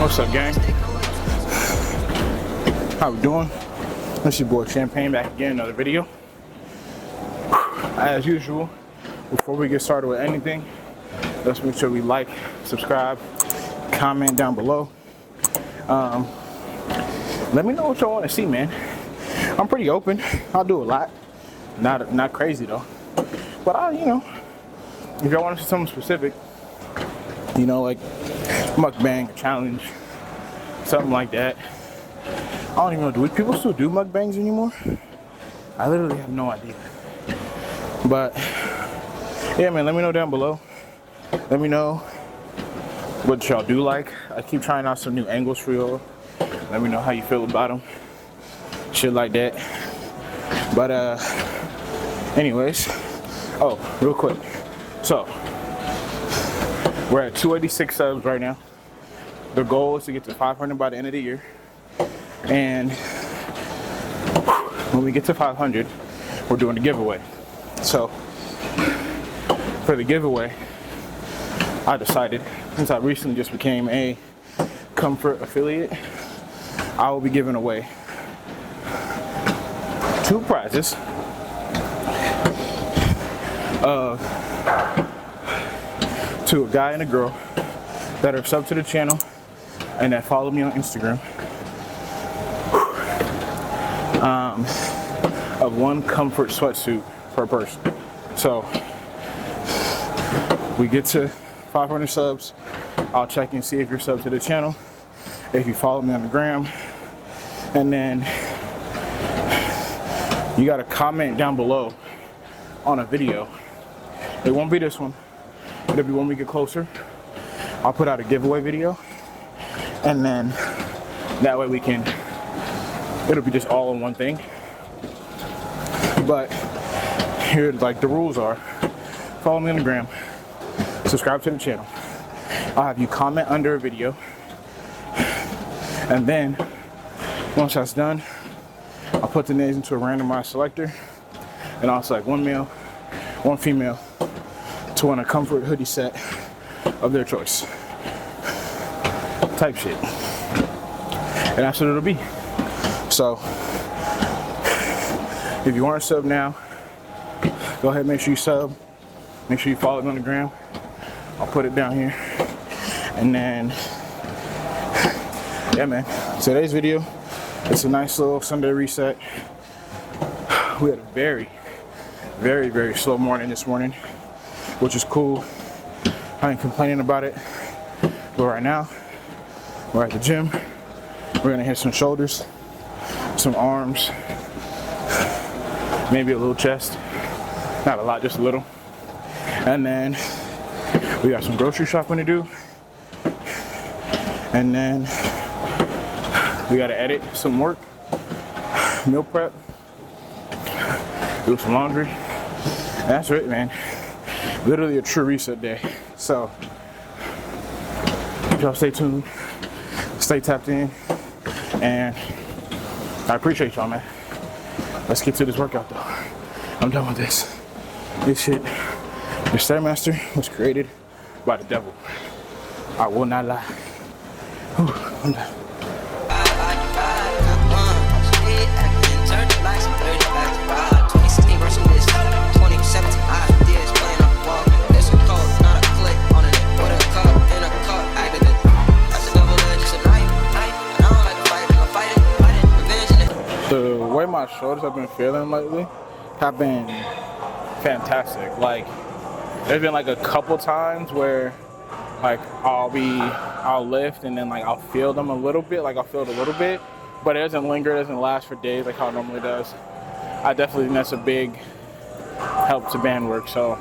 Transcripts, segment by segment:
What's up, gang? How we doing? It's your boy Champagne back again, another video. As usual, before we get started with anything, let's make sure we like, subscribe, comment down below. Let me know what y'all want to see, man. I'm pretty open. I'll do a lot. Not crazy though. But if y'all want to see something specific, like mukbang, challenge, something like that. I don't even know, do people still do mukbangs anymore? I literally have no idea. But yeah, man, let me know down below. Let me know what y'all do like. I keep trying out some new angles for y'all. Let me know how you feel about them. Shit like that. But anyways, real quick. So we're at 286 subs right now. The goal is to get to 500 by the end of the year. And when we get to 500, we're doing a giveaway. So for the giveaway, I decided, since I recently just became a Comfort affiliate, I will be giving away 2 prizes to a guy and a girl that are subbed to the channel and that follow me on Instagram, of 1 Comfort sweatsuit per person. So we get to 500 subs, I'll check and see if you're subbed to the channel, if you follow me on the gram, and then you gotta comment down below on a video. It won't be this one, it'll be when we get closer. I'll put out a giveaway video, and then that way it'll be just all in one thing. But here, the rules are: follow me on the gram, subscribe to the channel, I'll have you comment under a video, and then once that's done, I'll put the names into a randomized selector, and I'll select 1 male, 1 female to win a Comfort hoodie set of their choice. Type shit. And that's what it'll be. So if you aren't sub now, go ahead, make sure you sub. Make sure you follow me on the gram. I'll put it down here. And then, yeah, man, today's video, it's a nice little Sunday reset. We had a very, very, very slow morning this morning, which is cool. I ain't complaining about it. But right now, we're at the gym. We're gonna hit some shoulders, some arms, maybe a little chest. Not a lot, just a little. And then we got some grocery shopping to do. And then we gotta edit some work, meal prep, do some laundry. And that's it, man. Literally a true reset day. So y'all stay tuned, stay tapped in, and I appreciate y'all, man. Let's get to this workout though. I'm done with this. This shit, the Stairmaster was created by the devil. I will not lie. Whew, I'm done. The way my shoulders have been feeling lately have been fantastic. Like, there's been like a couple times where like I'll lift and then like I'll feel them a little bit, like I'll feel it a little bit, but it doesn't linger, it doesn't last for days like how it normally does. I definitely think that's a big help to band work. So,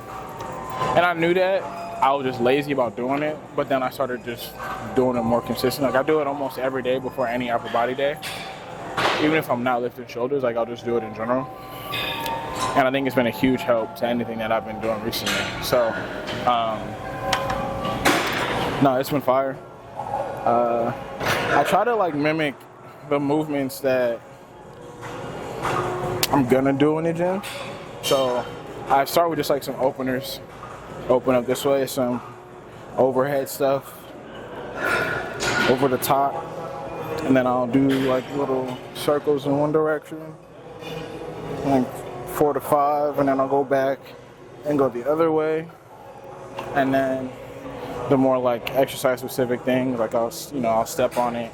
and I knew that. I was just lazy about doing it, but then I started just doing it more consistent. Like I do it almost every day before any upper body day. Even if I'm not lifting shoulders, like I'll just do it in general. And I think it's been a huge help to anything that I've been doing recently. So, no, it's been fire. I try to like mimic the movements that I'm gonna do in the gym. So I start with just like some openers. Open up this way, some overhead stuff. over the top, and then I'll do like little circles in one direction, like 4 to 5, and then I'll go back and go the other way. And then the more like exercise specific things, like I'll step on it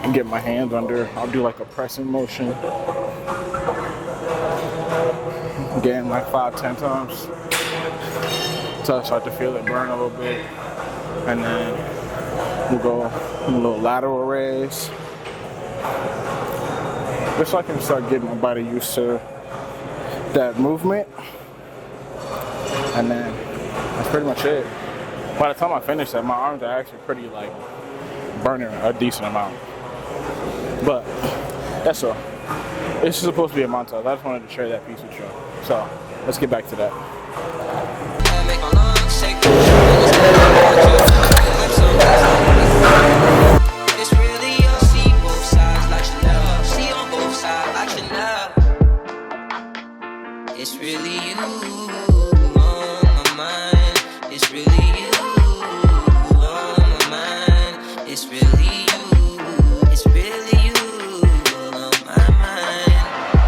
and get my hands under. I'll do like a pressing motion, again like 5-10 times until I start to feel it burn a little bit. And then we'll go a little lateral raise, just so I can start getting my body used to that movement. And then that's pretty much it. By the time I finish that, my arms are actually pretty like burning a decent amount. But that's all. This is supposed to be a montage. I just wanted to share that piece with you. So let's get back to that. It's really you, see both sides like Chanel. See on both sides like Chanel. It's really you on my mind. It's really you on my mind. It's really you. It's really you on my mind.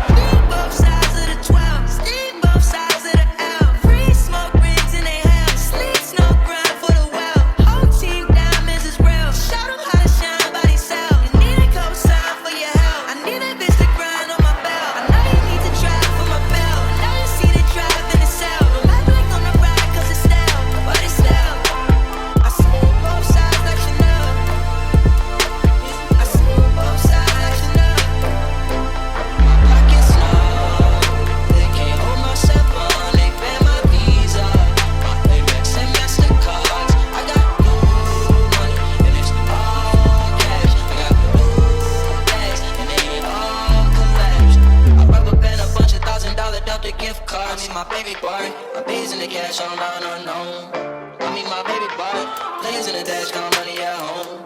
Steam both sides of the 12. Steam both sides of the L. Free smoke rings in they hell. Sleep snow grind for the well. Whole team diamonds is real. Show them how to shine by themselves. You need a co-sign for your help. I need that bitch to grind on my belt. I know you need to drive for my belt. I know you see the drive in the cell. Don't act like on the ride cause it's stale, but it's stale. I see both sides like Chanel. I see both sides like Chanel. My pockets low. They can't hold my cell phone. They ban my Visa. My Amex and MasterCards. I got new money and it's all cash. I got new bags and they ain't all collabs. I rubber band a bunch of $1,000 Delta gift cards. I mean my baby boy. My bees in the cash on line unknown. I mean my baby boy. Plays in the dash, got money at home.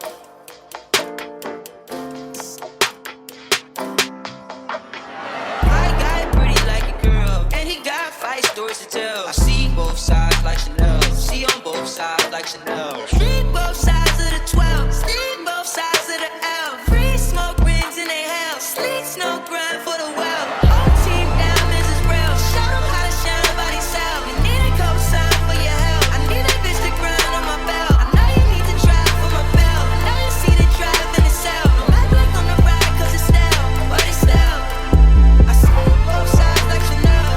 My guy pretty like a girl, and he got 5 stories to tell. I see both sides like Chanel. See on both sides like Chanel. Street both sides of the 12. Steam both sides of the L. Free smoke rings in they hell. Sleep snow grind for the well. Whole team diamonds is real. Show them how to shine by themselves. You need a co-sign for your help. I need that bitch to grind on my belt. I know you need to drive for my belt. I know you see the drive in the cell. Don't act like on the ride cause it's stale, but it's stale. I see both sides like Chanel.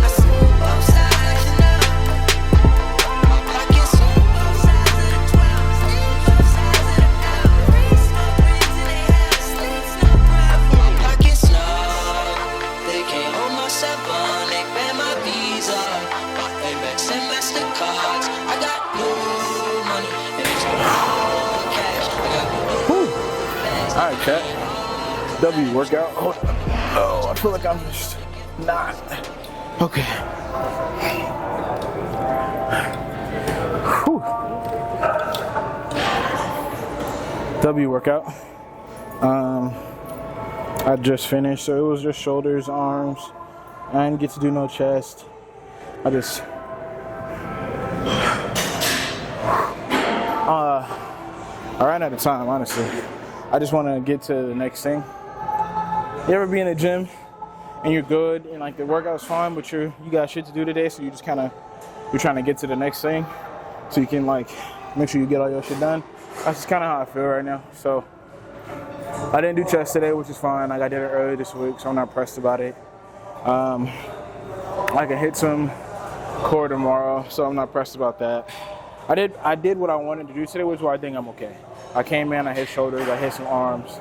I see both sides like Chanel. My pockets both sides of the 12. Steam both sides of the L. Free smoke rings in they hell. Sleep snow grind. My pockets low. They can't hold my cell phone. They ban my Visa. My Amex and MasterCards. I got new money and it's all cash. I got new bags. All right, chat. W workout. Hold on. Oh, I feel like I'm just not. Okay. Whew. W workout. I just finished, so it was just shoulders, arms. I didn't get to do no chest. I ran out of time, honestly. I just want to get to the next thing. You ever be in the gym and you're good and like the workout's fine, but you got shit to do today, so you just you're trying to get to the next thing so you can like make sure you get all your shit done. That's just kind of how I feel right now. So I didn't do chest today, which is fine. Like I did it earlier this week, so I'm not pressed about it. I can hit some core tomorrow, so I'm not pressed about that. I did what I wanted to do today, which is why I think I'm okay. I came in, I hit shoulders, I hit some arms,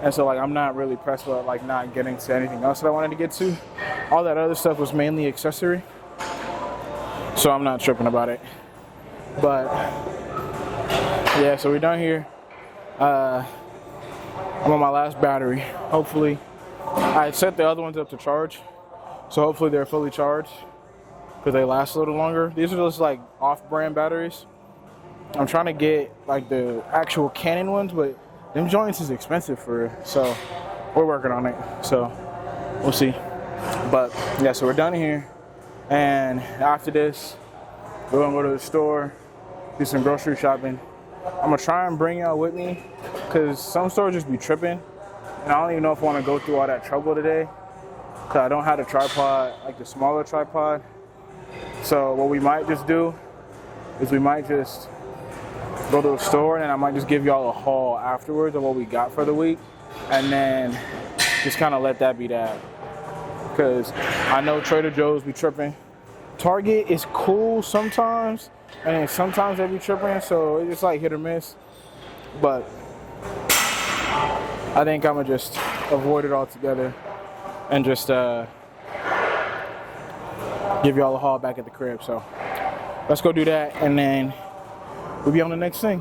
and so like I'm not really pressed about like not getting to anything else that I wanted to get to. All that other stuff was mainly accessory, so I'm not tripping about it. But yeah, so we're done here. I'm on my last battery. Hopefully, I set the other ones up to charge, so hopefully they're fully charged because they last a little longer. These are just like off-brand batteries. I'm trying to get like the actual Canon ones, but them joints is expensive so we're working on it. So we'll see. But yeah, so we're done here, and after this, we're gonna go to the store, do some grocery shopping. I'm gonna try and bring y'all with me because some stores just be tripping. And I don't even know if I want to go through all that trouble today because I don't have a tripod, like the smaller tripod. So what we might just do is we might just go to a store and I might just give y'all a haul afterwards of what we got for the week. And then just kind of let that be that. Because I know Trader Joe's be tripping. Target is cool sometimes, and then sometimes they be tripping, so it's just like hit or miss. But I think I'm gonna just avoid it altogether and just give y'all a haul back at the crib. So let's go do that, and then we'll be on the next thing.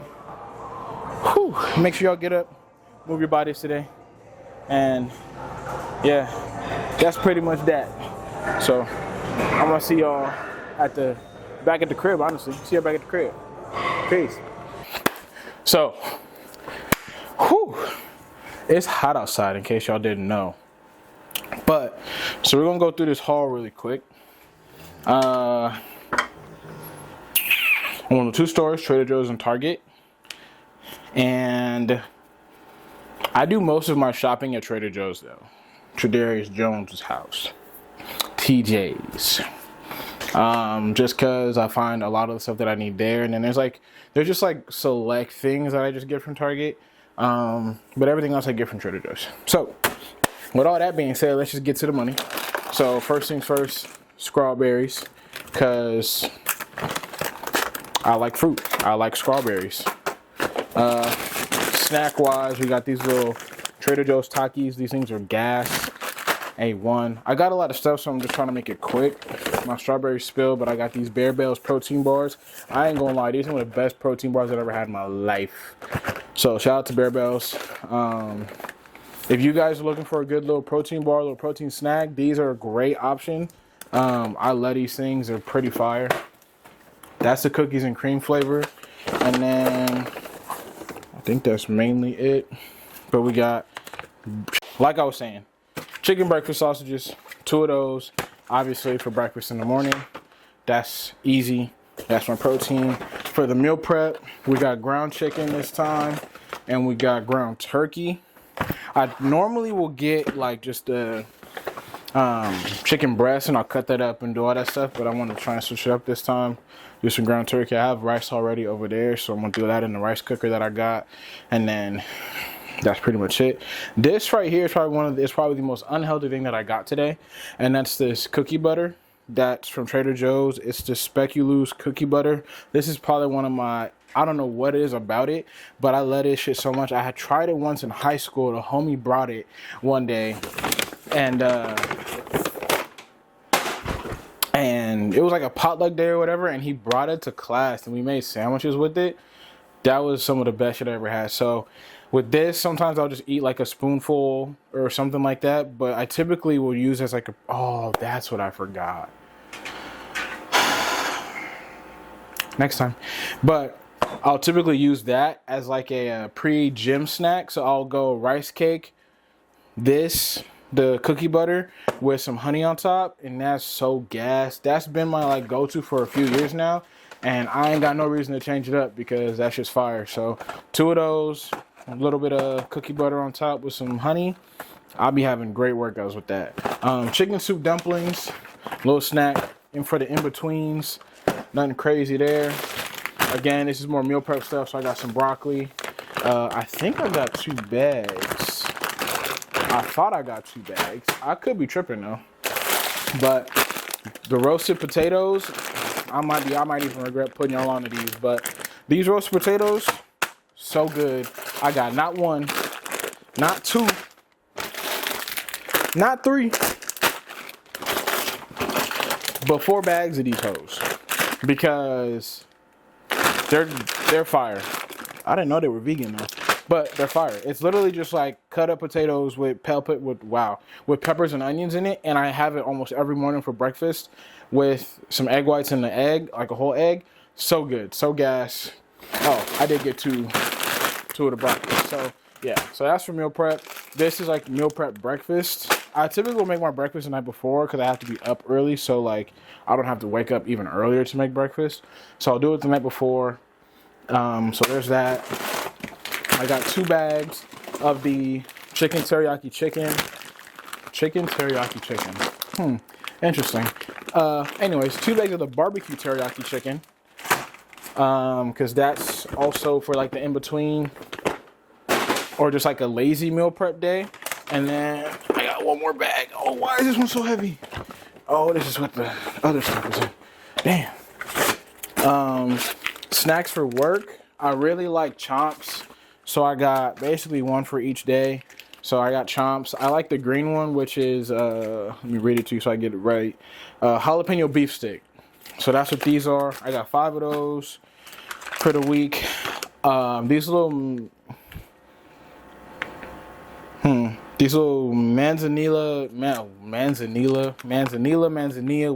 Whew. Make sure y'all get up, move your bodies today, and yeah, that's pretty much that. So I'm gonna see y'all back at the crib, honestly. See y'all back at the crib. Peace. So, whew, it's hot outside in case y'all didn't know. But, so we're gonna go through this haul really quick. I went to 2 stores, Trader Joe's and Target. And I do most of my shopping at Trader Joe's though. Tredarius Jones' house. TJ's. Just cause I find a lot of the stuff that I need there, and then there's just like select things that I just get from Target, but everything else I get from Trader Joe's. So with all that being said, let's just get to the money. So first things first, strawberries, cause I like fruit. I like strawberries. Snack wise, we got these little Trader Joe's Takis. These things are gas. A1. I got a lot of stuff, so I'm just trying to make it quick. My strawberries spilled, but I got these Bear Bells protein bars. I ain't gonna lie, these are one of the best protein bars I've ever had in my life. So shout out to Bear Bells. If you guys are looking for a good little protein bar, little protein snack, these are a great option. I love these things. They're pretty fire. That's the cookies and cream flavor. And then I think that's mainly it. But we got, like I was saying, chicken breakfast sausages, 2 of those, obviously for breakfast in the morning. That's easy. That's my protein. For the meal prep, we got ground chicken this time, and we got ground turkey. I normally will get like just the chicken breast, and I'll cut that up and do all that stuff, but I want to try and switch it up this time. Do some ground turkey. I have rice already over there, so I'm going to do that in the rice cooker that I got, and then that's pretty much it. This right here is probably the most unhealthy thing that I got today, and that's this cookie butter. That's from Trader Joe's. It's the speculoos cookie butter. This is probably one of my, I don't know what it is about it, but I love this shit so much. I had tried it once in high school. The homie brought it one day, and it was like a potluck day or whatever, and he brought it to class, and we made sandwiches with it. That was some of the best shit I ever had. So with this, sometimes I'll just eat like a spoonful or something like that, but I typically will use as like oh, that's what I forgot. Next time. But I'll typically use that as like a pre-gym snack. So I'll go rice cake, the cookie butter with some honey on top, and that's so gas. That's been my like go-to for a few years now, and I ain't got no reason to change it up because that's just fire. So 2 of those, a little bit of cookie butter on top with some honey. I'll be having great workouts with that. Chicken soup dumplings, little snack, and for the in-betweens, nothing crazy there. Again, this is more meal prep stuff, so I got some broccoli. I think I got 2 bags. I thought I got 2 bags. I could be tripping though. But the roasted potatoes, I might even regret putting y'all onto these, but these roasted potatoes, so good. I got not 1, not 2, not 3, but 4 bags of these hoes because they're fire. I didn't know they were vegan though, but they're fire. It's literally just like cut up potatoes with peppers and onions in it, and I have it almost every morning for breakfast with some egg whites and the egg, like a whole egg. So good, so gas. Oh, I did get 2 of the broccoli. So yeah, so that's for meal prep. This is like meal prep breakfast. I typically will make my breakfast the night before because I have to be up early, so like I don't have to wake up even earlier to make breakfast. So I'll do it the night before. So there's that. I got 2 bags of the chicken teriyaki chicken. Chicken teriyaki chicken. Interesting. Anyways, 2 bags of the barbecue teriyaki chicken. Because that's also for like the in-between or just like a lazy meal prep day. And then I got 1 more bag. Oh, why is this one so heavy? Oh, this is what the other stuff is in. Damn. Snacks for work. I really like chomps. So I got basically 1 for each day. So I got chomps. I like the green one, which is, let me read it to you so I get it right. Jalapeno beef stick. So that's what these are. I got 5 of those for the week. These little manzanilla,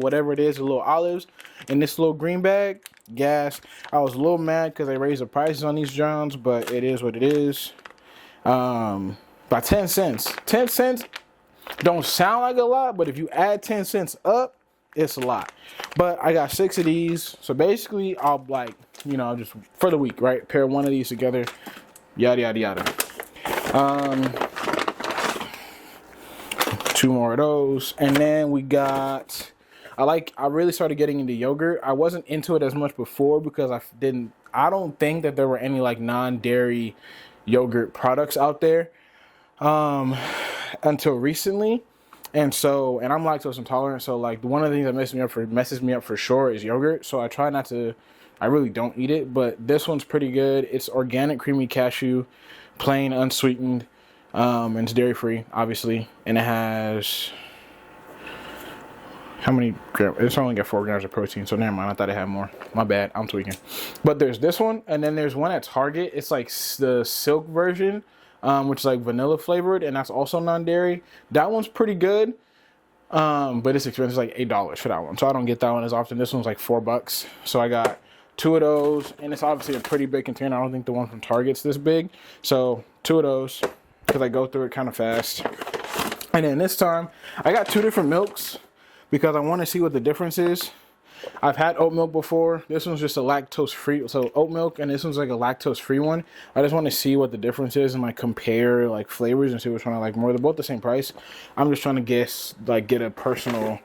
whatever it is, the little olives in this little green bag. Gas. I was a little mad because they raised the prices on these Johns, but it is what it is. By 10 cents. 10 cents don't sound like a lot, but if you add 10 cents up, it's a lot. But I got 6 of these. So basically, I'll like, you know, just for the week, right? Pair 1 of these together. Yada, yada, yada. 2 more of those. And then we got, I really started getting into yogurt. I wasn't into it as much before because I don't think that there were any like non-dairy yogurt products out there until recently. And I'm lactose intolerant, so like one of the things that messes me up for sure is yogurt. So I really don't eat it, but this one's pretty good. It's organic creamy cashew, plain unsweetened, and it's dairy free, obviously. And it has how many grams? It's only got 4 grams of protein, so never mind. I thought it had more. My bad. I'm tweaking. But there's this one, and then there's one at Target. It's like the silk version, which is like vanilla flavored, and that's also non-dairy. That one's pretty good, but it's expensive. It's like $8 for that one, so I don't get that one as often. This one's like $4, so I got 2 of those, and it's obviously a pretty big container. I don't think the one from Target's this big, so 2 of those because I go through it kind of fast. And then this time, I got 2 different milks because I want to see what the difference is. I've had oat milk before. This one's just a lactose-free, so oat milk, and this one's like a lactose-free one. I just want to see what the difference is and like compare like flavors and see which one I like more. They're both the same price. I'm just trying to get a personal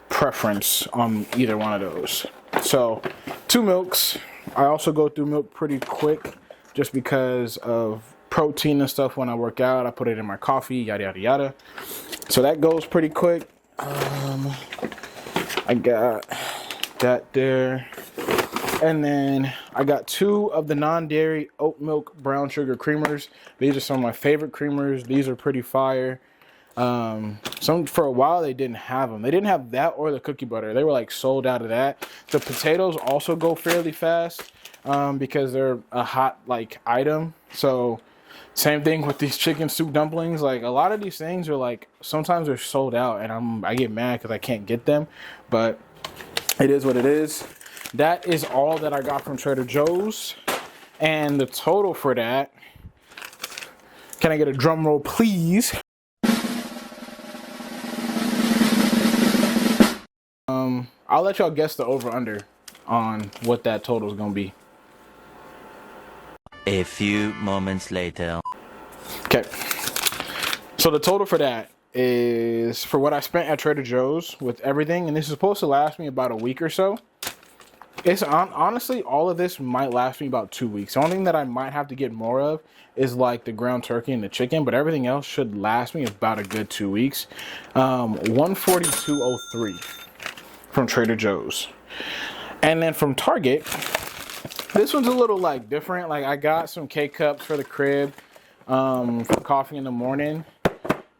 preference on either one of those. So 2 milks. I also go through milk pretty quick just because of protein and stuff. When I work out, I put it in my coffee, yada yada yada. So that goes pretty quick. I got that there, and then I got 2 of the non-dairy oat milk brown sugar creamers. These are some of my favorite creamers. These are pretty fire. For a while they didn't have them. They didn't have that or the cookie butter. They were like sold out of that. The potatoes also go fairly fast because they're a hot like item. So same thing with these chicken soup dumplings. Like a lot of these things are like sometimes they're sold out, and I get mad because I can't get them. But it is what it is. That is all that I got from Trader Joe's, and the total for that. Can I get a drum roll, please? I'll let y'all guess the over/under on what that total is gonna be. A few moments later. Okay, so the total for that is for what I spent at Trader Joe's with everything, and this is supposed to last me about a week or so. It's honestly, all of this might last me about 2 weeks. The only thing that I might have to get more of is like the ground turkey and the chicken, but everything else should last me about a good 2 weeks. $142.03 from Trader Joe's, and then from Target. This one's a little like different. Like I got some K-cups for the crib for coffee in the morning.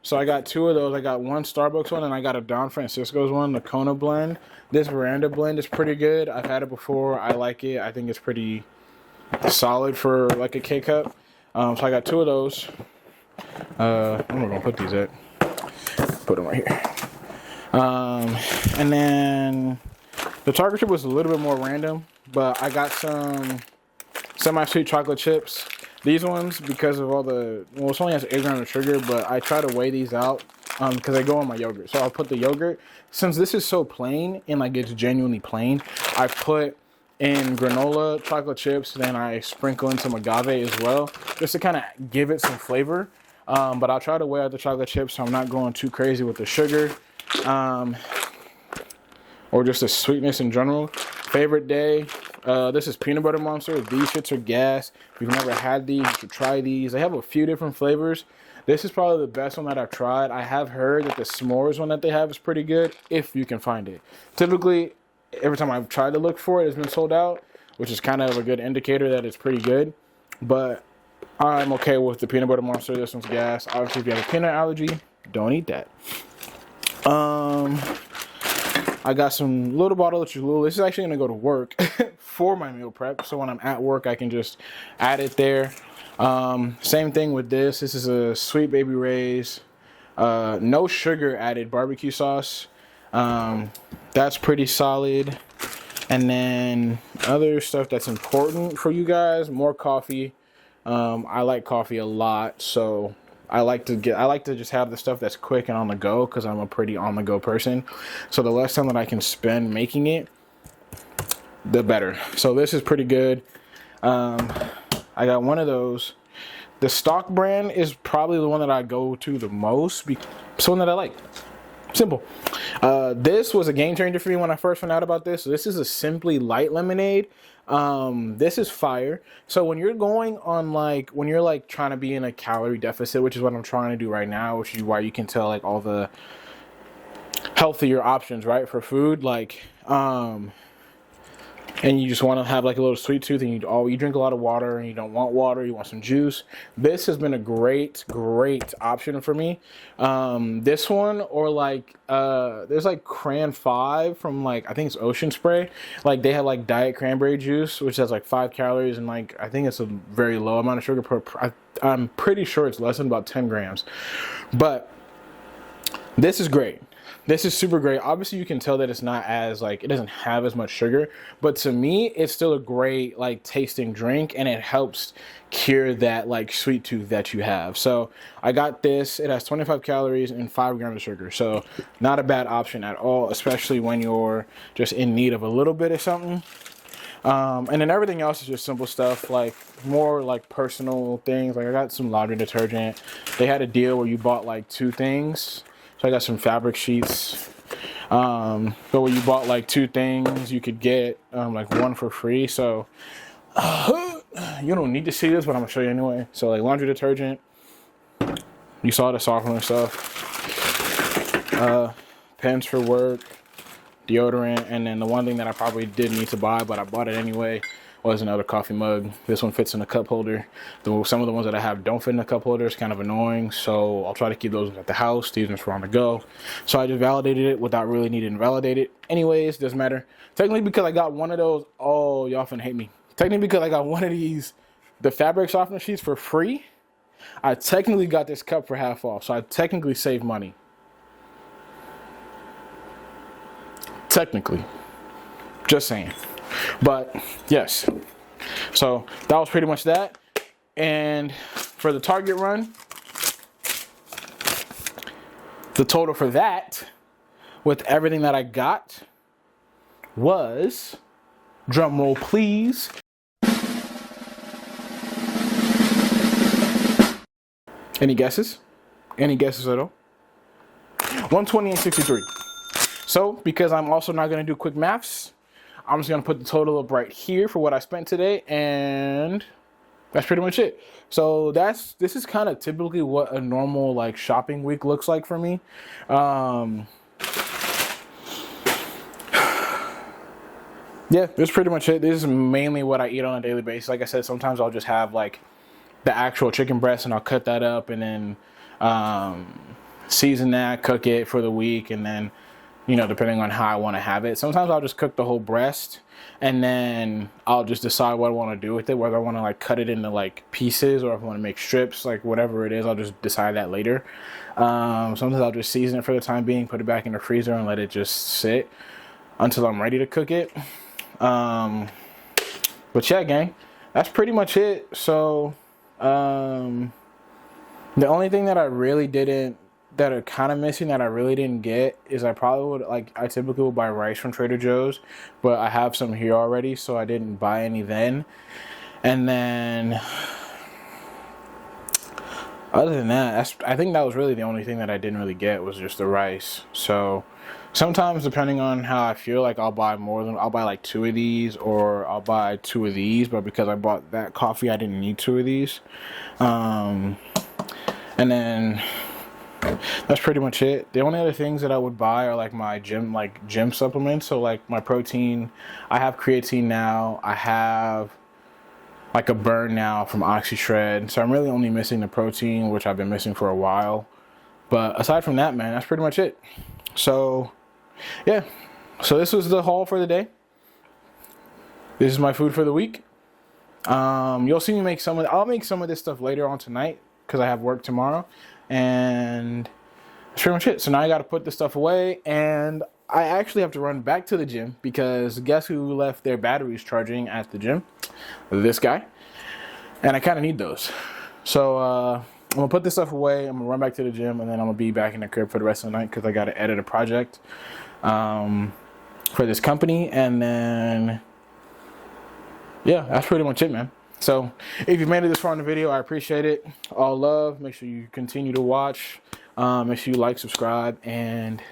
So I got 2 of those. I got 1 Starbucks one and I got a Don Francisco's one, the Kona blend. This Veranda blend is pretty good. I've had it before. I like it. I think it's pretty solid for like a K-cup. So I got 2 of those. I'm gonna put these at. Put them right here. And then the Target trip was a little bit more random, but I got some semi-sweet chocolate chips. These ones, because of all the, well, it only has 8 grams of sugar, but I try to weigh these out because they go on my yogurt. So I'll put the yogurt, since this is so plain and like it's genuinely plain, I put in granola chocolate chips. Then I sprinkle in some agave as well, just to kind of give it some flavor. But I'll try to weigh out the chocolate chips so I'm not going too crazy with the sugar. Or just the sweetness in general. Favorite day, this is Peanut Butter Monster. These shits are gas. If you've never had these, you should try these. They have a few different flavors. This is probably the best one that I've tried. I have heard that the s'mores one that they have is pretty good, if you can find it. Typically, every time I've tried to look for it, it's been sold out, which is kind of a good indicator that it's pretty good. But I'm okay with the Peanut Butter Monster. This one's gas. Obviously, if you have a peanut allergy, don't eat that. I got some little bottle of Cholula. This is actually going to go to work for my meal prep. So when I'm at work, I can just add it there. Same thing with this. This is a Sweet Baby Ray's. No sugar added barbecue sauce. That's pretty solid. And then other stuff that's important for you guys, more coffee. I like coffee a lot. So I like to just have the stuff that's quick and on the go because I'm a pretty on the go person. So the less time that I can spend making it, the better. So this is pretty good. I got one of those. The stock brand is probably the one that I go to the most because it's the one that I like. Simple. This was a game changer for me when I first found out about this. So this is a Simply Light lemonade. This is fire. So when you're going on when you're like trying to be in a calorie deficit, which is what I'm trying to do right now, which is why you can tell like all the healthier options, right, for food, and you just want to have like a little sweet tooth, and you drink a lot of water, and you don't want water, you want some juice. This has been a great option for me. This one, or there's like Cran 5 from I think it's Ocean Spray. Like they have like diet cranberry juice, which has like 5 calories and I think it's a very low amount of sugar per. I'm pretty sure it's less than about 10 grams, but this is great. This is super great. Obviously, you can tell that it's not as it doesn't have as much sugar, but to me, it's still a great tasting drink, and it helps cure that sweet tooth that you have. So I got this. It has 25 calories and 5 grams of sugar. So not a bad option at all, especially when you're just in need of a little bit of something. And then everything else is just simple stuff, more personal things. I got some laundry detergent. They had a deal where you bought 2 things. So I got some fabric sheets. But when you bought 2 things, you could get 1 for free. So you don't need to see this, but I'm gonna show you anyway. So laundry detergent. You saw the softener stuff. Pens for work, deodorant, and then the one thing that I probably didn't need to buy, but I bought it anyway, was another coffee mug. This one fits in a cup holder. Some of the ones that I have don't fit in a cup holder. It's kind of annoying, so I'll try to keep those at the house. These ones are on the go. So I just validated it without really needing to validate it. Anyways, doesn't matter. Technically, because I got one of those, oh, y'all finna hate me. Technically, because I got one of these, the fabric softener sheets for free, I technically got this cup for half off. So I technically saved money. Technically. Just saying. But yes, so that was pretty much that. And for the Target run, the total for that with everything that I got was, drum roll please, any guesses? Any guesses at all? 128.63. So because I'm also not going to do quick maths, I'm just going to put the total up right here for what I spent today, and that's pretty much it. So this is kind of typically what a normal shopping week looks like for me. Yeah, that's pretty much it. This is mainly what I eat on a daily basis. Like I said, sometimes I'll just have the actual chicken breast, and I'll cut that up and then season that, cook it for the week, and then depending on how I want to have it. Sometimes I'll just cook the whole breast, and then I'll just decide what I want to do with it, whether I want to cut it into pieces, or if I want to make strips, whatever it is, I'll just decide that later. Sometimes I'll just season it for the time being, put it back in the freezer, and let it just sit until I'm ready to cook it. But yeah, gang, that's pretty much it. So the only thing that I really didn't, that are kind of missing that I really didn't get is I probably would, like, I typically would buy rice from Trader Joe's, but I have some here already, so I didn't buy any then. And then other than that, I think that was really the only thing that I didn't really get was just the rice. So sometimes, depending on how I feel, like I'll buy like 2 of these, or I'll buy 2 of these, but because I bought that coffee, I didn't need 2 of these. And then that's pretty much it. The only other things that I would buy are like my gym supplements. So like my protein, I have creatine now. I have like a burn now from OxyShred. So I'm really only missing the protein, which I've been missing for a while. But aside from that, man, that's pretty much it. So yeah, so this was the haul for the day. This is my food for the week. You'll see me make I'll make some of this stuff later on tonight because I have work tomorrow, and that's pretty much it. So now I got to put this stuff away, and I actually have to run back to the gym because guess who left their batteries charging at the gym? This guy. And I kind of need those. So I'm gonna put this stuff away, I'm gonna run back to the gym, and then I'm gonna be back in the crib for the rest of the night because I got to edit a project for this company. And then yeah, that's pretty much it, man. So if you've made it this far in the video, I appreciate it. All love. Make sure you continue to watch. Make sure you like, subscribe, and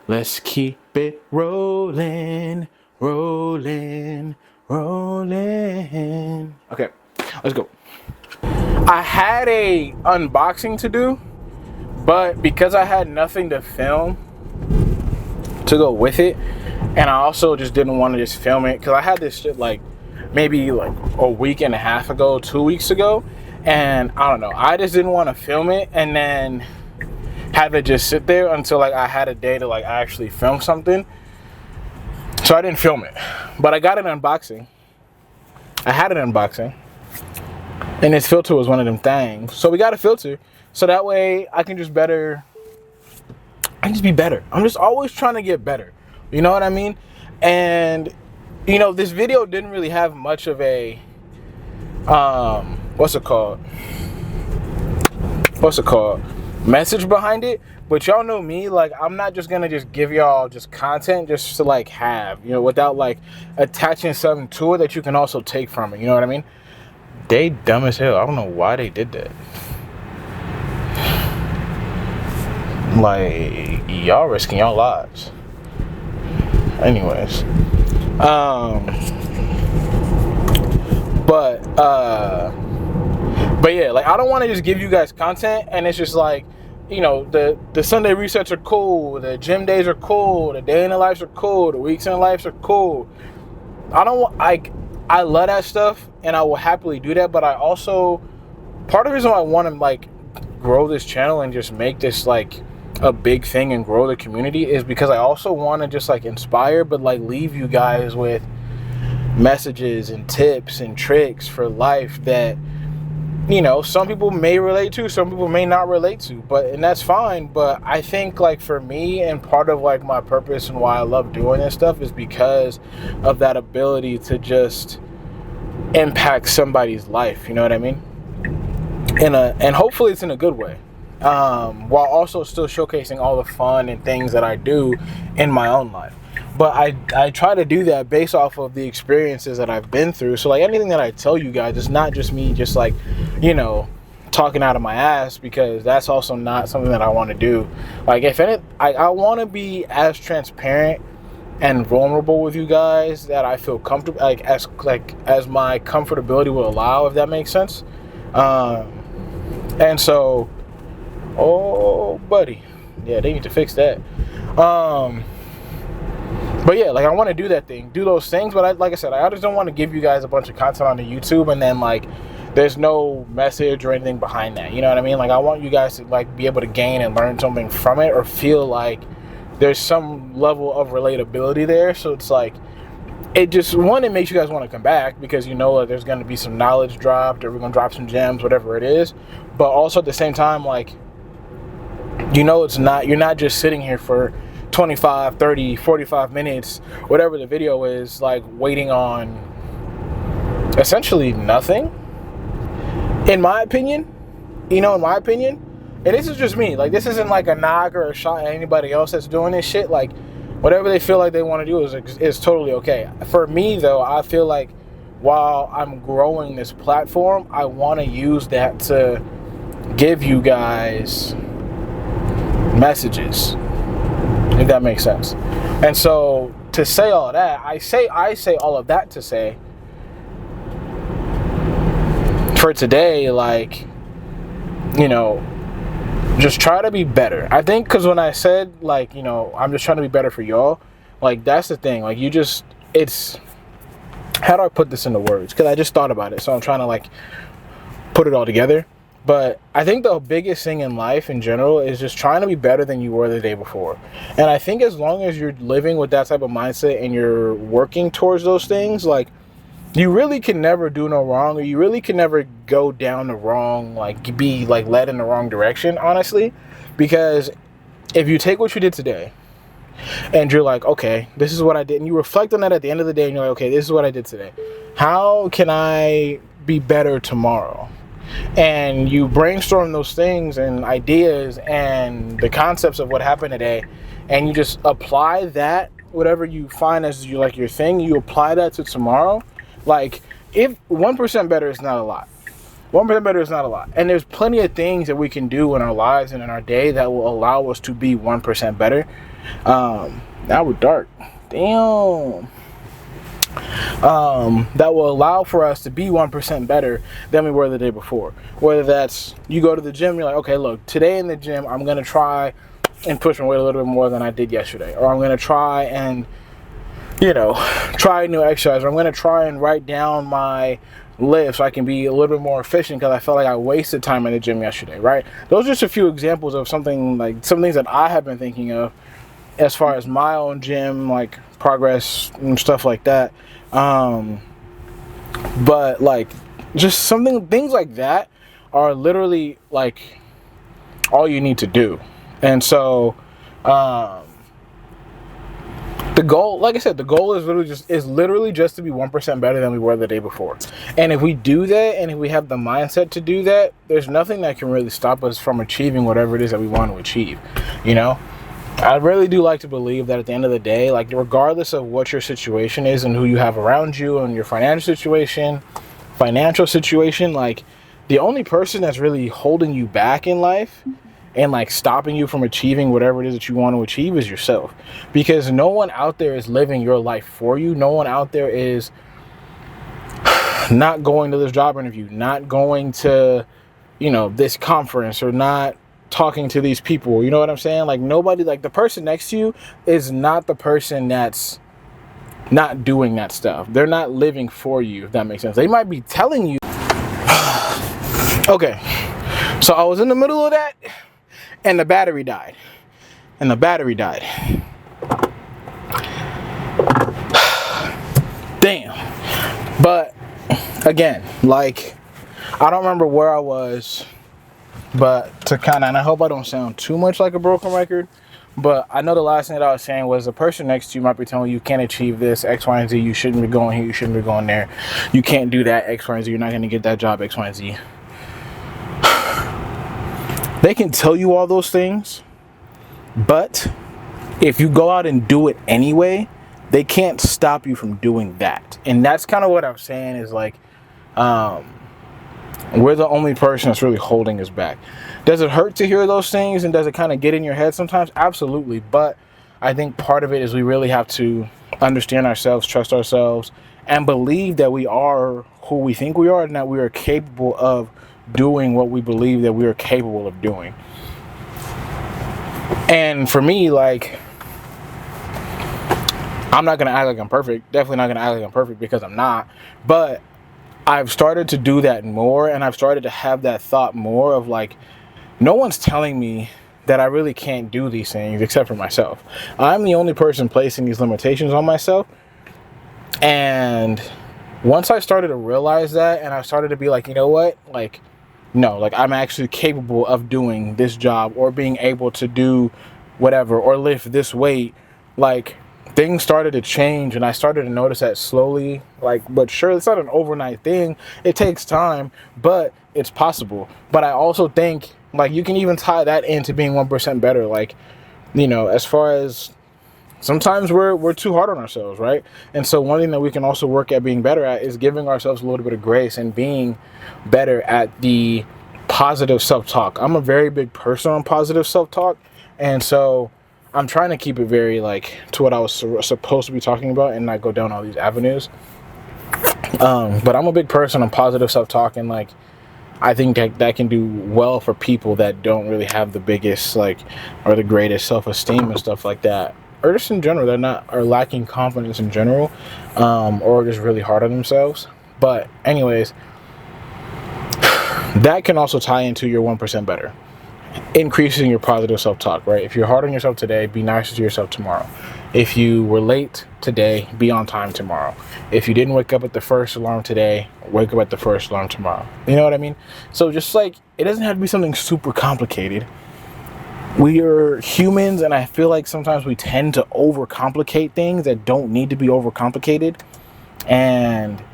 let's keep it rolling, rolling, rolling. Okay, let's go. I had a unboxing to do, but because I had nothing to film to go with it, and I also just didn't want to just film it because I had this shit like maybe like a week and a half ago, 2 weeks ago, and I don't know, I just didn't want to film it and then have it just sit there until like I had a day to like actually film something. So I didn't film it, but I got an unboxing. I had an unboxing, and this filter was one of them things. So we got a filter, so that way I can just be better. I'm just always trying to get better. You know what I mean? And you know, this video didn't really have much of a what's it called? Message behind it. But y'all know me, like I'm not just gonna just give y'all just content just to like have, you know, without like attaching something to it that you can also take from it. You know what I mean? They dumb as hell. I don't know why they did that. Like y'all risking y'all lives. Anyways. But yeah, like I don't want to just give you guys content and it's just like, you know, the Sunday resets are cool, the gym days are cool, the day in the lives are cool, the weeks in the lives are cool. I love that stuff and I will happily do that, but I also, part of the reason why I want to like grow this channel and just make this like a big thing and grow the community is because I also want to just like inspire, but like leave you guys with messages and tips and tricks for life that, you know, some people may relate to, some people may not relate to, and that's fine. But I think like for me, and part of like my purpose and why I love doing this stuff is because of that ability to just impact somebody's life, you know what I mean? And hopefully it's in a good way. While also still showcasing all the fun and things that I do in my own life. But I try to do that based off of the experiences that I've been through. So like anything that I tell you guys, it's not just me just like, you know, talking out of my ass, because that's also not something that I want to do. Like if any, I want to be as transparent and vulnerable with you guys that I feel comfortable, as my comfortability will allow, if that makes sense. And so, oh buddy, yeah, they need to fix that. But yeah, like I want to do those things, but like I said, I just don't want to give you guys a bunch of content on the YouTube and then like there's no message or anything behind that. You know what I mean? Like I want you guys to like be able to gain and learn something from it, or feel like there's some level of relatability there. So it's like, it just, one, it makes you guys want to come back because you know that there's going to be some knowledge dropped, or we're going to drop some gems, whatever it is. But also at the same time, like, you know, you're not just sitting here for 25, 30, 45 minutes, whatever the video is, like waiting on essentially nothing, in my opinion. You know, in my opinion, and this is just me, like, this isn't like a knock or a shot at anybody else that's doing this shit. Like, whatever they feel like they want to do is totally okay. For me, though, I feel like while I'm growing this platform, I want to use that to give you guys messages, if that makes sense. And so to say all of that, I say all of that to say, for today, like, you know, just try to be better. I think because when I said, like, you know, I'm just trying to be better for y'all, like, that's the thing. Like, it's, how do I put this into words? Because I just thought about it, so I'm trying to, like, put it all together. But I think the biggest thing in life in general is just trying to be better than you were the day before. And I think as long as you're living with that type of mindset and you're working towards those things, like, you really can never do no wrong, or you really can never go down the wrong, like, be, like, led in the wrong direction, honestly. Because if you take what you did today and you're like, okay, this is what I did, and you reflect on that at the end of the day and you're like, okay, this is what I did today. How can I be better tomorrow? And you brainstorm those things and ideas and the concepts of what happened today, and you just apply that, whatever you find as your thing, you apply that to tomorrow. Like, if 1% better is not a lot. 1% better is not a lot. And there's plenty of things that we can do in our lives and in our day that will allow us to be 1% better. Now we're dark. Damn. That will allow for us to be 1% better than we were the day before. Whether that's you go to the gym, you're like, okay, look, today in the gym, I'm going to try and push my weight a little bit more than I did yesterday. Or I'm going to try and, you know, try a new exercise. Or I'm going to try and write down my lift so I can be a little bit more efficient because I felt like I wasted time in the gym yesterday, right? Those are just a few examples of some things that I have been thinking of as far as my own gym, like, progress and stuff like that. But, like, just things like that are literally, like, all you need to do. And so, the goal, like I said, the goal is literally just to be 1% better than we were the day before. And if we do that, and if we have the mindset to do that, there's nothing that can really stop us from achieving whatever it is that we want to achieve, you know? I really do like to believe that at the end of the day, like, regardless of what your situation is and who you have around you and your financial situation, like, the only person that's really holding you back in life and, like, stopping you from achieving whatever it is that you want to achieve is yourself. Because no one out there is living your life for you. No one out there is not going to this job interview, not going to, you know, this conference, or not talking to these people. You know what I'm saying? Like, nobody, like, the person next to you is not the person that's not doing that stuff. They're not living for you, if that makes sense. They might be telling you. Okay, so I was in the middle of that, and the battery died. Damn. But again, like, I don't remember where I was, but to kind of, and I hope I don't sound too much like a broken record, but I know the last thing that I was saying was the person next to you might be telling you can't achieve this, X, Y, and Z. You shouldn't be going here. You shouldn't be going there. You can't do that, X, Y, and Z. You're not going to get that job, X, Y, and Z. They can tell you all those things, but if you go out and do it anyway, they can't stop you from doing that. And that's kind of what I'm saying is, like, we're the only person that's really holding us back. Does it hurt to hear those things, and does it kind of get in your head sometimes? Absolutely. But I think part of it is we really have to understand ourselves, trust ourselves, and believe that we are who we think we are, and that we are capable of doing what we believe that we are capable of doing. And for me, like, I'm not going to act like I'm perfect. Definitely not going to act like I'm perfect, because I'm not. But I've started to do that more, and I've started to have that thought more of, like, no one's telling me that I really can't do these things except for myself. I'm the only person placing these limitations on myself. And once I started to realize that, and I started to be like, you know what? Like, no, like, I'm actually capable of doing this job, or being able to do whatever, or lift this weight, like, things started to change, and I started to notice that slowly, like, but sure, it's not an overnight thing. It takes time, but it's possible. But I also think Like, you can even tie that into being 1% better. Like, you know, as far as sometimes we're too hard on ourselves, right? And so one thing that we can also work at being better at is giving ourselves a little bit of grace and being better at the positive self-talk. I'm a very big person on positive self-talk, and so I'm trying to keep it very like to what I was supposed to be talking about and not go down all these avenues. But I'm a big person on positive self-talk, and like I think that can do well for people that don't really have the biggest like or the greatest self-esteem and stuff like that, or just in general are lacking confidence in general, or just really hard on themselves. But anyways, that can also tie into your 1% better, increasing your positive self-talk, right? If you're hard on yourself today, be nicer to yourself tomorrow. If you were late today, be on time tomorrow. If you didn't wake up at the first alarm today, wake up at the first alarm tomorrow. You know what I mean? So just like, it doesn't have to be something super complicated. We are humans, and I feel like sometimes we tend to overcomplicate things that don't need to be overcomplicated. And,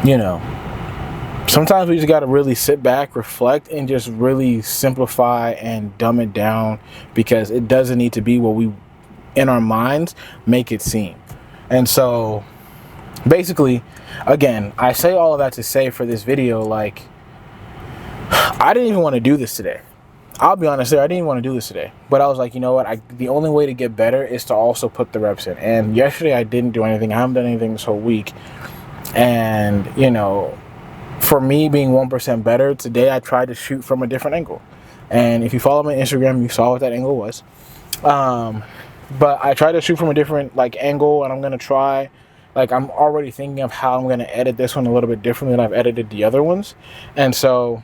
you know, sometimes we just got to really sit back, reflect, and just really simplify and dumb it down, because it doesn't need to be what we, in our minds, make it seem. And so, basically, again, I say all of that to say for this video, like, I didn't even want to do this today. I'll be honest there, I didn't even want to do this today. But I was like, you know what? The only way to get better is to also put the reps in. And yesterday I didn't do anything. I haven't done anything this whole week. And, you know, for me being 1% better, today I tried to shoot from a different angle. And if you follow my Instagram, you saw what that angle was. But I tried to shoot from a different like angle, and I'm going to try, like, I'm already thinking of how I'm going to edit this one a little bit differently than I've edited the other ones. And so,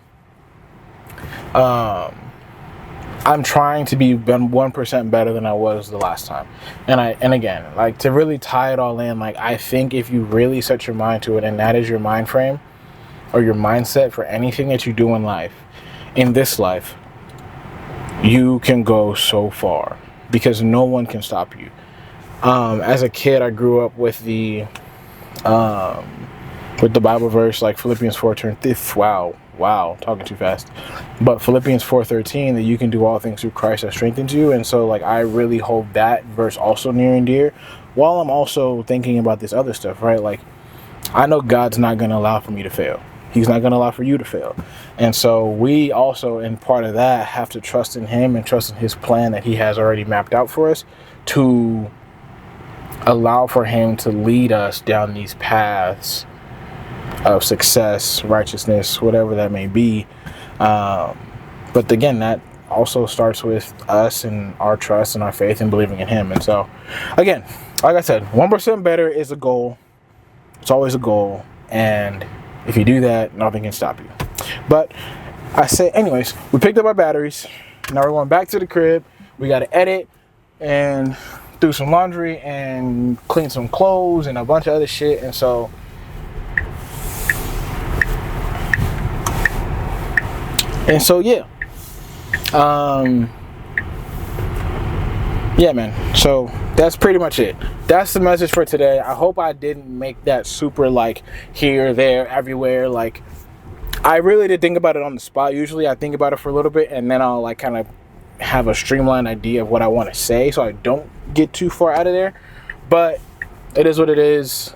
I'm trying to be 1% better than I was the last time. And again, like, to really tie it all in, like, I think if you really set your mind to it, and that is your mind frame or your mindset for anything that you do in life, in this life, you can go so far, because no one can stop you. As a kid, I grew up with the Bible verse, like Philippians 4:13. Wow, talking too fast. But Philippians 4:13, that you can do all things through Christ that strengthens you. And so, like, I really hold that verse also near and dear, while I'm also thinking about this other stuff, right? Like, I know God's not going to allow for me to fail. He's not going to allow for you to fail. And so we also, in part of that, have to trust in Him and trust in His plan that He has already mapped out for us, to allow for Him to lead us down these paths of success, righteousness, whatever that may be. But again, that also starts with us and our trust and our faith and believing in Him. And so, again, like I said, 1% better is a goal. It's always a goal. And if you do that, nothing can stop you. But I say, anyways, we picked up our batteries. Now we're going back to the crib. We got to edit and do some laundry and clean some clothes and a bunch of other shit. And so, yeah. Yeah, man. So that's pretty much it. That's the message for today. I hope I didn't make that super like here, there, everywhere. Like, I really did think about it on the spot. Usually I think about it for a little bit, and then I'll like kind of have a streamlined idea of what I want to say, so I don't get too far out of there. But it is what it is.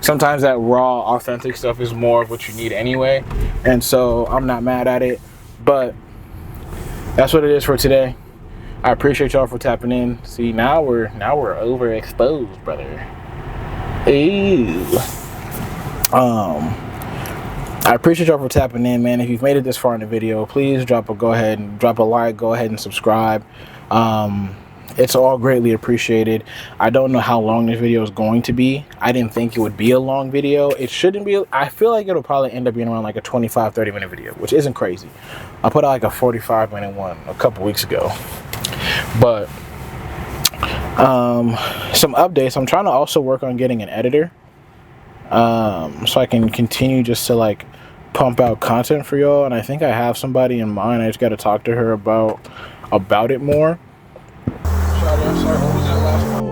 Sometimes that raw, authentic stuff is more of what you need anyway. And so I'm not mad at it. But that's what it is for today. I appreciate y'all for tapping in. See, now we're overexposed, brother. Ew. I appreciate y'all for tapping in, man. If you've made it this far in the video, please drop a like, go ahead and subscribe. It's all greatly appreciated. I don't know how long this video is going to be. I didn't think it would be a long video. It shouldn't be. I feel like it'll probably end up being around like a 25-30 minute video, which isn't crazy. I put out like a 45-minute one a couple weeks ago. But some updates. I'm trying to also work on getting an editor, so I can continue just to like pump out content for y'all. And I think I have somebody in mind. I just got to talk to her about it more. Sorry, what was that last one?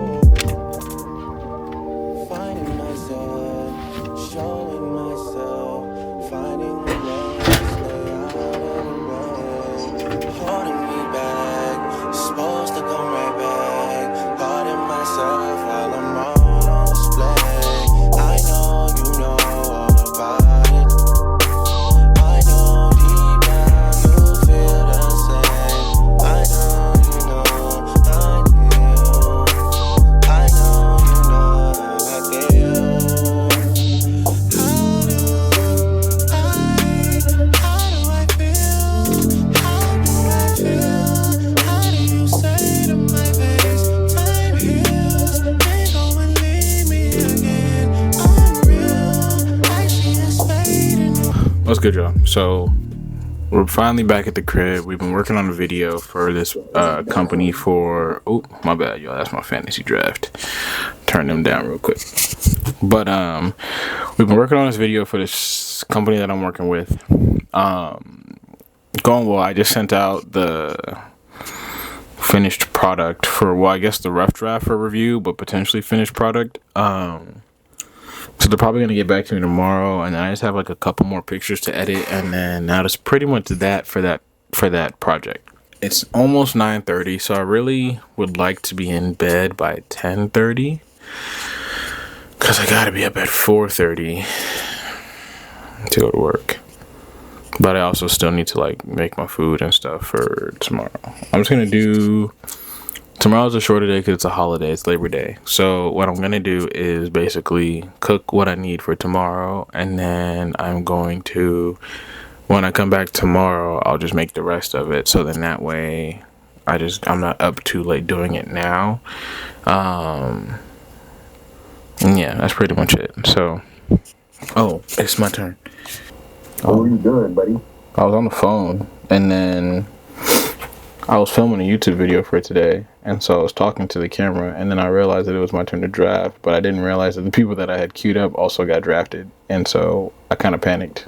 What's good, y'all? So we're finally back at the crib. We've been working on a video for this company for, oh my bad, y'all, that's my fantasy draft. Turn them down real quick. But we've been working on this video for this company that I'm working with. Going well. I just sent out the finished product for, well, I guess the rough draft for review, but potentially finished product. So they're probably gonna get back to me tomorrow, and then I just have like a couple more pictures to edit, and then that is pretty much that for that project. It's almost 9:30, so I really would like to be in bed by 10:30, cause I gotta be up at 4:30 to go to work. But I also still need to like make my food and stuff for tomorrow. I'm just gonna do. Tomorrow's a shorter day because it's a holiday. It's Labor Day. So what I'm going to do is basically cook what I need for tomorrow. And then I'm going to, when I come back tomorrow, I'll just make the rest of it. So then that way I'm not up too late doing it now. And yeah, that's pretty much it. So, oh, it's my turn. What are you doing, buddy? I was on the phone and then I was filming a YouTube video for today, and so I was talking to the camera, and then I realized that it was my turn to draft, but I didn't realize that the people that I had queued up also got drafted, and so I kind of panicked.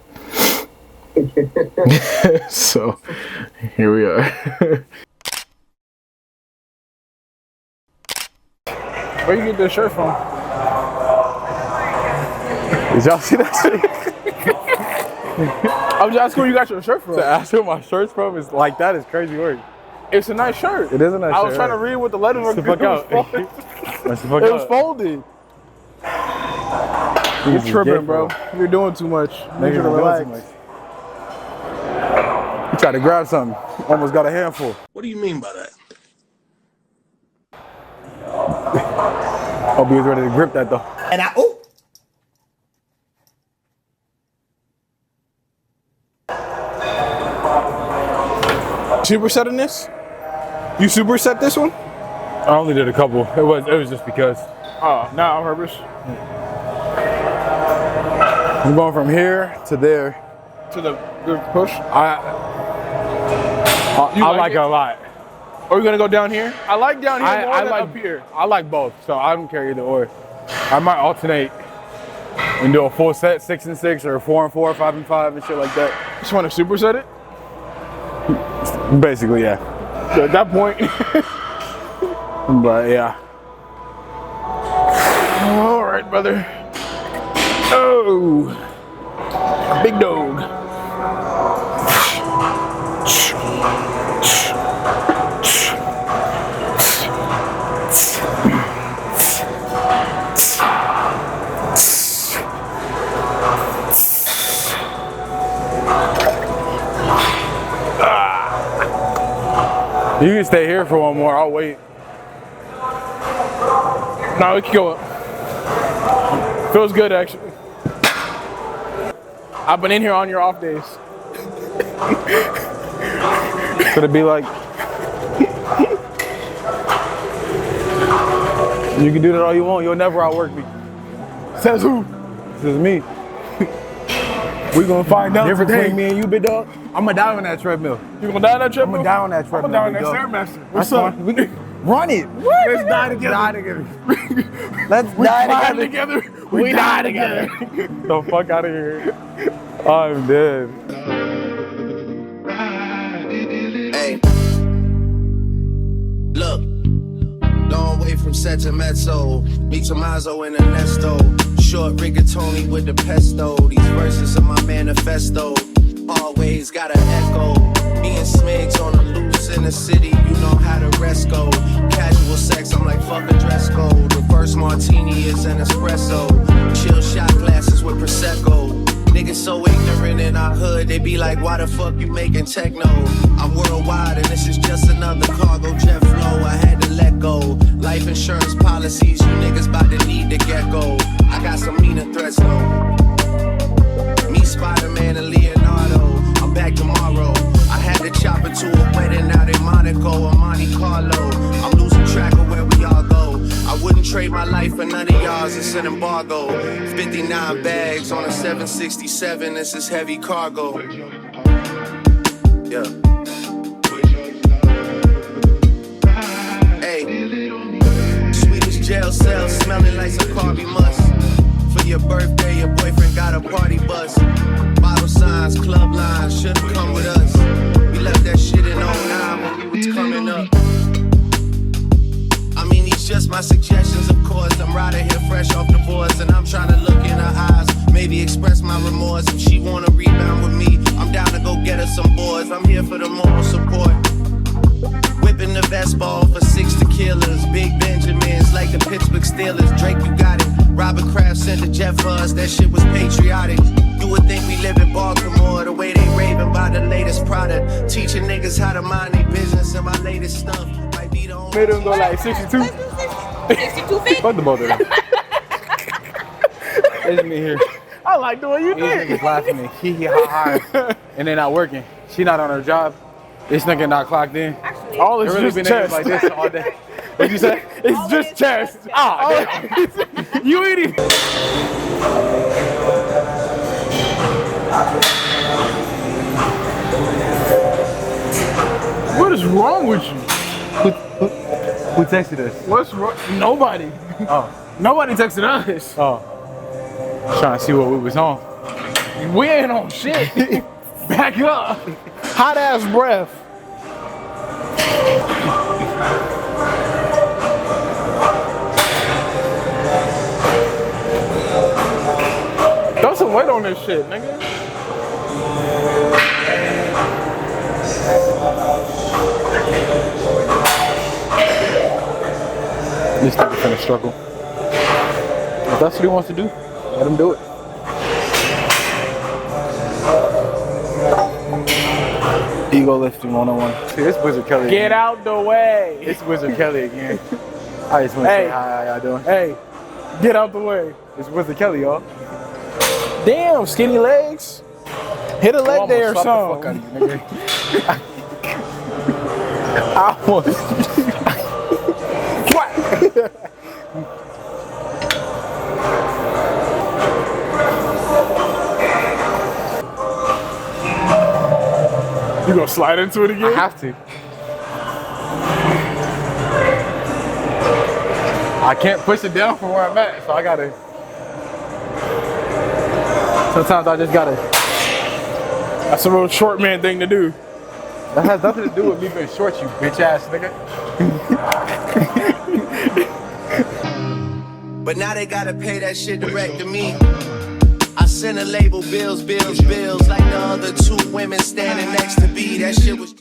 So, here we are. Where you get this shirt from? Did y'all see that shit? I'm just asking where you got your shirt from. To ask where my shirt's from is like, that is crazy work. It's a nice shirt. It is a nice shirt. I was trying to read what the letters were. It was folded. You're tripping, bro. You're doing too much. You need to relax. You tried to grab something. Almost got a handful. What do you mean by that? Hope he was ready to grip that though. And Supersetting this? You superset this one? I only did a couple. It was just because. Oh, not on purpose. I'm going from here to there. To the push? I like it a lot. Are we gonna go down here? I like down here more than up here. I like both, so I don't care either or. I might alternate and do a full set, 6 and 6, or 4 and 4, 5 and 5, and shit like that. Just want to superset it? Basically, yeah. So at that point. But yeah. All right, brother. Oh, big dog. You can stay here for one more. I'll wait. No, we can go up. Feels good, actually. I've been in here on your off days. Could it be like? You can do that all you want. You'll never outwork me. Says who? This is me. We gonna find out Difference today. between me and you, big dog. I'm gonna die on that treadmill. You gonna die on that treadmill? I'm gonna die on that treadmill. I'm gonna die on big that dog. Stairmaster. That's What's up? fine. We can run it. Let's die together. Die together. Let's We die die together. together. We die together. The fuck out of here. I'm dead. Hey, look, long way from set to mezzo, meet Tommaso in Ernesto, short rigatoni with the pesto, these verses are my manifesto, always got an echo, me and Smigs on the loose in the city, you know how the rest go, casual sex, I'm like fuck a dress code, the first martini is an espresso, chill shot glasses with Prosecco. Niggas so ignorant in our hood, they be like, why the fuck you making techno? I'm worldwide and this is just another cargo jet flow. I had to let go. Life insurance policies, you niggas bout to need the gecko. I got some meaner threats though. Me, Spider-Man, and Leonardo. I'm back tomorrow. I had to chop into a wedding out in Monaco or Monte Carlo. I'm losing track of where we all go. I wouldn't trade my life for none of y'all's, it's an embargo. 59 bags on a 767, this is heavy cargo. Yeah. Hey, Swedish jail cell smelling like some Carby must. For your birthday, your boyfriend got a party bus. Bottle signs, club lines, should've come with us. We left that shit in 09 when we was coming up. I mean, these just my suggestions, of course. I'm right here fresh off divorce, and I'm trying to look in her eyes. Maybe express my remorse. If she wanna rebound with me, I'm down to go get her some boys. I'm here for the moral support. Whipping the vest ball for 6 tequilas. Big Benjamins like the Pittsburgh Steelers. Drake, you got it. Robert Kraft sent a jet for us. That shit was patriotic. You would think we live in Baltimore. The way they raving about the latest product. Teaching niggas how to mind their business, and my latest stuff might be the only. Made him go like 62. 62 feet. Fuck the both of them. It's me here. I like the way you These did. niggas laughing and hee hee ha ha, and they not working. She not on her job. This nigga not clocked in. Actually, All It it's really just been chest. niggas like this all day. What'd you say? It's All just it is chest. chest. Ah, you ain't even. What is wrong with you? Who texted us? What's wrong? Nobody. Oh, Nobody texted us. oh. Trying to see what we was on. We ain't on shit. Back up. Hot ass breath. Throw some weight on this shit, nigga. This nigga finna struggle. If that's what he wants to do, let him do it. Ego lifting 101. See, this Wizard Kelly. Get again. out the way. It's Wizard Kelly again. I just want to Hey. say hi, how y'all doing? Hey, get out the way. It's Wizard Kelly, y'all. Damn, skinny legs. Hit a leg there or Slap the fuck out something. of you, nigga. I was. What? You gonna slide into it again? I have to. I can't push it down from where I'm at, so I gotta. Sometimes I just gotta. That's a real short man thing to do. That has nothing to do with me being short, you bitch ass nigga. But now they gotta pay that shit direct to me. I sent a label bills, like the other two women standing next to B. That shit was.